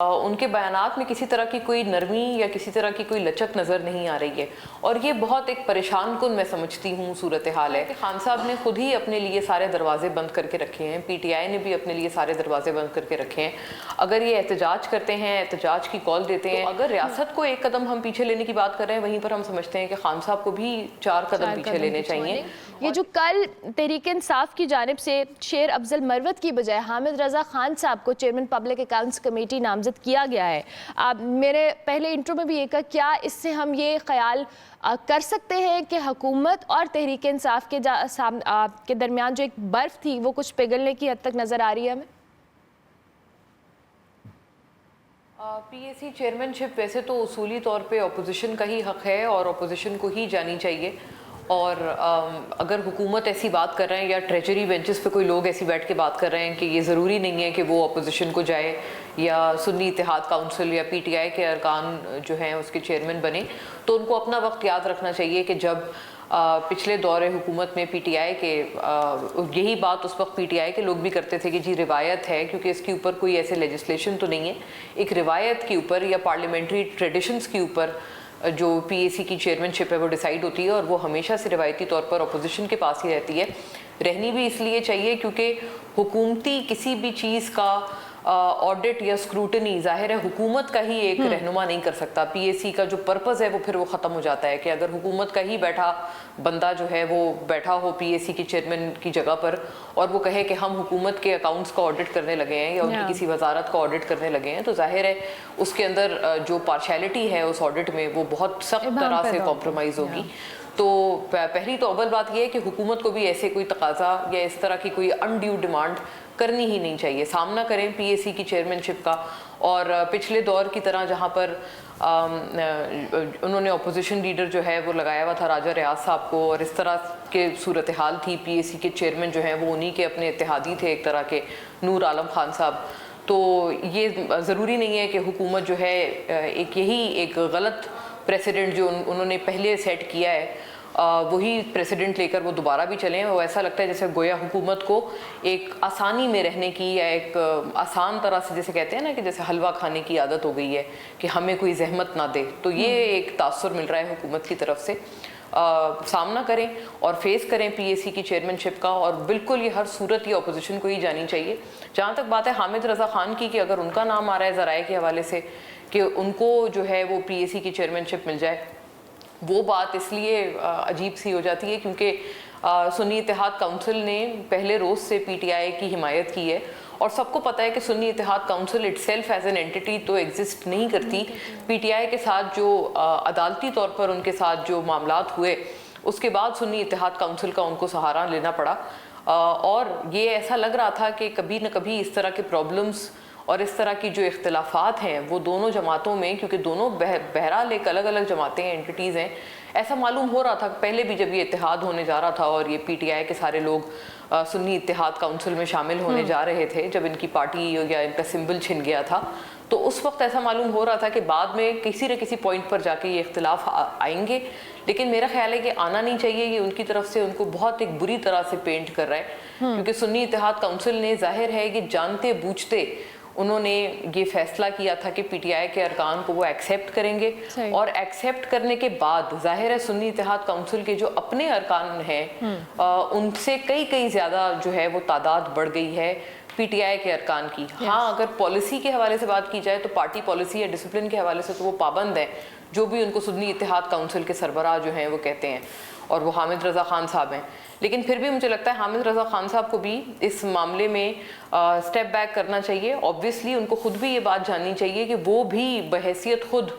ان کے بیانات میں کسی طرح کی کوئی نرمی یا کسی طرح کی کوئی لچک نظر نہیں آ رہی ہے، اور یہ بہت ایک پریشان کن میں سمجھتی ہوں صورتحال ہے کہ خان صاحب نے خود ہی اپنے لیے سارے دروازے بند کر کے رکھے ہیں، پی ٹی آئی نے بھی اپنے لیے سارے دروازے بند کر کے رکھے ہیں۔ اگر یہ احتجاج کرتے ہیں، احتجاج کی کال دیتے ہیں، اگر ریاست کو ایک قدم ہم پیچھے لینے کی بات کر رہے ہیں، وہیں پر ہم سمجھتے ہیں کہ خان صاحب کو بھی 4 قدم پیچھے لینے چاہیے۔ یہ جو کل تحریک انصاف کی جانب سے شیر افضل مروت کی بجائے حامد رضا خان صاحب کو چیئرمین پبلک اکاؤنٹس کمیٹی نامزد کیا گیا ہے، میرے پہلے انٹرو میں بھی یہ کہا، کیا اس سے ہم یہ خیال کر سکتے ہیں کہ حکومت اور تحریک انصاف کے درمیان جو ایک برف تھی وہ کچھ پگھلنے کی حد تک نظر آ رہی ہے ہمیں؟ پی اے سی چیئرمین شپ ویسے تو اصولی طور پہ اپوزیشن کا ہی حق ہے اور اپوزیشن کو ہی جانی چاہیے، اور اگر حکومت ایسی بات کر رہے ہیں یا ٹریجری بینچز پہ کوئی لوگ ایسی بیٹھ کے بات کر رہے ہیں کہ یہ ضروری نہیں ہے کہ وہ اپوزیشن کو جائے یا سنی اتحاد کونسل یا پی ٹی آئی کے ارکان جو ہیں اس کے چیئرمین بنے، تو ان کو اپنا وقت یاد رکھنا چاہیے کہ جب پچھلے دور حکومت میں پی ٹی آئی کے یہی بات اس وقت پی ٹی آئی کے لوگ بھی کرتے تھے کہ جی روایت ہے، کیونکہ اس کے اوپر کوئی ایسے لیجسلیشن تو نہیں ہے، ایک روایت کے اوپر یا پارلیمنٹری ٹریڈیشنز کے اوپر جو پی اے سی کی چیئرمین شپ ہے وہ ڈیسائیڈ ہوتی ہے، اور وہ ہمیشہ سے روایتی طور پر اپوزیشن کے پاس ہی رہتی ہے۔ رہنی بھی اس لیے چاہیے کیونکہ حکومتی کسی بھی چیز کا آڈٹ یا اسکروٹنی ظاہر ہے حکومت کا ہی ایک رہنما نہیں کر سکتا۔ پی اے سی کا جو پرپز ہے وہ پھر وہ ختم ہو جاتا ہے کہ اگر حکومت کا ہی بیٹھا بندہ جو ہے وہ بیٹھا ہو پی اے سی کی چیئرمین کی جگہ پر اور وہ کہے کہ ہم حکومت کے اکاؤنٹس کا آڈٹ کرنے لگے ہیں یا ان کی کسی وزارت کا آڈٹ کرنے لگے ہیں، تو ظاہر ہے اس کے اندر جو پارشیلٹی ہے اس آڈٹ میں وہ بہت سخت طرح سے کمپرومائز ہوگی۔ تو پہلی تو اول بات یہ ہے کہ حکومت کو بھی ایسے کوئی تقاضا یا اس طرح کی کوئی انڈیو ڈیمانڈ کرنی ہی نہیں چاہیے، سامنا کریں پی اے سی کی چیئرمین شپ کا، اور پچھلے دور کی طرح جہاں پر انہوں نے اپوزیشن لیڈر جو ہے وہ لگایا ہوا تھا راجہ ریاض صاحب کو، اور اس طرح کے صورتحال تھی، پی اے سی کے چیئرمین جو ہیں وہ انہی کے اپنے اتحادی تھے ایک طرح کے، نور عالم خان صاحب، تو یہ ضروری نہیں ہے کہ حکومت جو ہے ایک غلط پریسیڈنٹ جو انہوں نے پہلے سیٹ کیا ہے وہی پریسیڈنٹ لے کر وہ دوبارہ بھی چلیں۔ وہ ایسا لگتا ہے جیسے گویا حکومت کو ایک آسانی میں رہنے کی یا ایک آسان طرح سے جیسے کہتے ہیں نا کہ جیسے حلوہ کھانے کی عادت ہو گئی ہے کہ ہمیں کوئی زحمت نہ دے، تو یہ ایک تاثر مل رہا ہے حکومت کی طرف سے۔ سامنا کریں اور فیس کریں پی اے سی کی چیئرمین شپ کا، اور بالکل یہ ہر صورت یہ اپوزیشن کو ہی جانی چاہیے۔ جہاں تک بات ہے حامد رضا خان کی کہ اگر ان کا نام آ رہا ہے ذرائع کے حوالے سے کہ ان کو جو ہے وہ پی اے سی کی چیئرمین شپ مل جائے، وہ بات اس لیے عجیب سی ہو جاتی ہے کیونکہ سنی اتحاد کونسل نے پہلے روز سے پی ٹی آئی کی حمایت کی ہے، اور سب کو پتہ ہے کہ سنی اتحاد council it self as an entity تو ایگزسٹ نہیں کرتی۔ پی ٹی آئی کے ساتھ جو عدالتی طور پر ان کے ساتھ جو معاملات ہوئے اس کے بعد سنی اتحاد کونسل کا ان کو سہارا لینا پڑا، اور یہ ایسا لگ رہا تھا کہ کبھی نہ کبھی اس طرح کے پرابلمز اور اس طرح کی جو اختلافات ہیں وہ دونوں جماعتوں میں، کیونکہ دونوں بہرحال ایک الگ الگ جماعتیں ہیں، اینٹیز ہیں، ایسا معلوم ہو رہا تھا پہلے بھی جب یہ اتحاد ہونے جا رہا تھا اور یہ پی ٹی آئی کے سارے لوگ سنی اتحاد کونسل میں شامل ہونے جا رہے تھے، جب ان کی پارٹی یا ان کا سمبل چھن گیا تھا، تو اس وقت ایسا معلوم ہو رہا تھا کہ بعد میں کسی نہ کسی پوائنٹ پر جا کے یہ اختلاف آئیں گے، لیکن میرا خیال ہے کہ آنا نہیں چاہیے۔ یہ ان کی طرف سے ان کو بہت ایک بری طرح سے پینٹ کر رہا ہے، کیونکہ سنی اتحاد کونسل نے ظاہر ہے کہ جانتے بوجھتے انہوں نے یہ فیصلہ کیا تھا کہ پی ٹی آئی کے ارکان کو وہ ایکسیپٹ کریں گے، اور ایکسیپٹ کرنے کے بعد ظاہر ہے سنی اتحاد کونسل کے جو اپنے ارکان ہیں ان سے کئی زیادہ جو ہے وہ تعداد بڑھ گئی ہے پی ٹی آئی کے ارکان کی۔ ہاں اگر پالیسی کے حوالے سے بات کی جائے تو پارٹی پالیسی یا ڈسپلن کے حوالے سے تو وہ پابند ہے جو بھی ان کو سنی اتحاد کونسل کے سربراہ جو ہیں وہ کہتے ہیں، اور وہ حامد رضا خان صاحب ہیں، لیکن پھر بھی مجھے لگتا ہے حامد رضا خان صاحب کو بھی اس معاملے میں سٹیپ بیک کرنا چاہیے۔ آبویسلی ان کو خود بھی یہ بات جاننی چاہیے کہ وہ بھی بحیثیت خود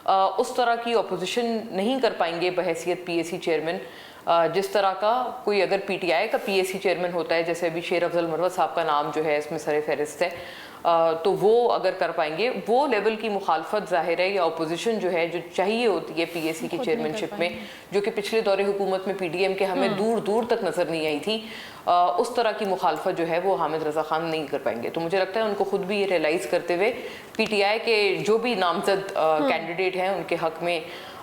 اس طرح کی اپوزیشن نہیں کر پائیں گے بحیثیت پی اے سی چیئرمین، جس طرح کا کوئی اگر پی ٹی آئی کا پی اے سی چیئرمین ہوتا ہے، جیسے ابھی شیر افضل مروت صاحب کا نام جو ہے اس میں سر فہرست ہے، تو وہ اگر کر پائیں گے وہ لیول کی مخالفت ظاہر ہے یا اپوزیشن جو ہے جو چاہیے ہوتی ہے پی اے سی کی چیئرمین شپ میں، جو کہ پچھلے دور حکومت میں پی ڈی ایم کے ہمیں دور دور تک نظر نہیں آئی تھی، اس طرح کی مخالفت جو ہے وہ حامد رضا خان نہیں کر پائیں گے۔ تو مجھے لگتا ہے ان کو خود بھی یہ ریئلائز کرتے ہوئے پی ٹی آئی کے جو بھی نامزد کینڈیڈیٹ ہیں ان کے حق میں